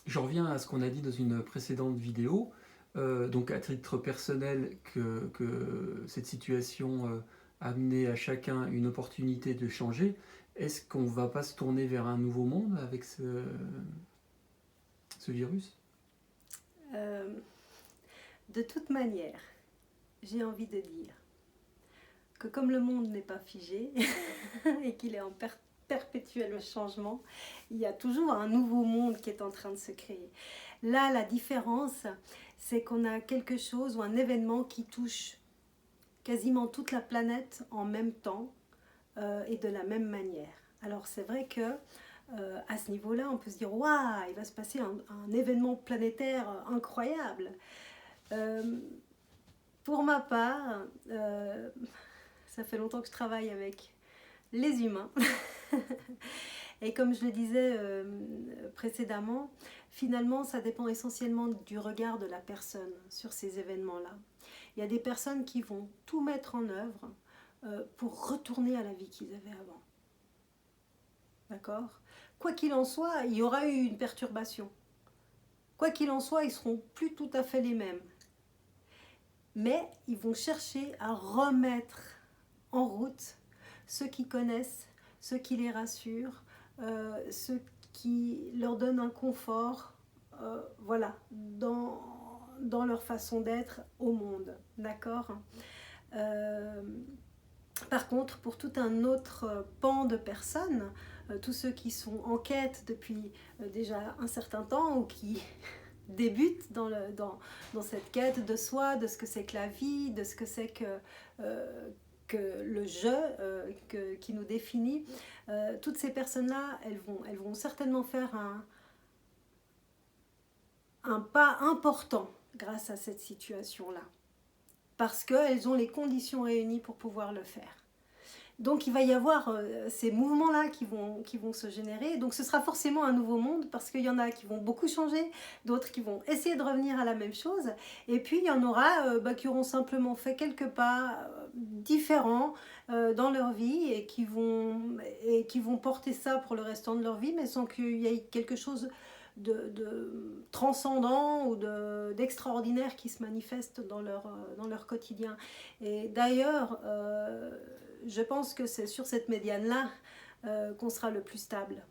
je reviens à ce qu'on a dit dans une précédente vidéo. Donc à titre personnel, que cette situation a amené à chacun une opportunité de changer. Est-ce qu'on ne va pas se tourner vers un nouveau monde avec ce virus? Euh, de toute manière, j'ai envie de dire que comme le monde n'est pas figé et qu'il est en perpétuel changement, il y a toujours un nouveau monde qui est en train de se créer. Là, la différence, c'est qu'on a quelque chose ou un événement qui touche quasiment toute la planète en même temps et de la même manière. Alors c'est vrai que à ce niveau-là, on peut se dire waouh, il va se passer un événement planétaire incroyable. Euh, pour ma part, ça fait longtemps que je travaille avec les humains. Et comme je le disais précédemment, finalement, ça dépend essentiellement du regard de la personne sur ces événements-là. Il y a des personnes qui vont tout mettre en œuvre pour retourner à la vie qu'ils avaient avant. D'accord? Quoi qu'il en soit, il y aura eu une perturbation. Quoi qu'il en soit, ils seront plus tout à fait les mêmes. Mais ils vont chercher à remettre en route ceux qui connaissent, ceux qui les rassurent, ceux qui leur donnent un confort, voilà, dans leur façon d'être au monde. D'accord? euh, Par contre, pour tout un autre pan de personnes, tous ceux qui sont en quête depuis déjà un certain temps ou qui débutent dans cette quête de soi, de ce que c'est que la vie, de ce que c'est que le je qui nous définit, toutes ces personnes-là, elles vont certainement faire un pas important grâce à cette situation-là, parce qu'elles ont les conditions réunies pour pouvoir le faire. Donc il va y avoir ces mouvements-là qui vont se générer. Donc ce sera forcément un nouveau monde parce qu'il y en a qui vont beaucoup changer, d'autres qui vont essayer de revenir à la même chose. Et puis il y en aura qui auront simplement fait quelques pas différents dans leur vie et qui vont porter ça pour le restant de leur vie, mais sans qu'il y ait quelque chose de transcendant ou d'extraordinaire qui se manifeste dans leur quotidien. Et d'ailleurs, je pense que c'est sur cette médiane-là qu'on sera le plus stable.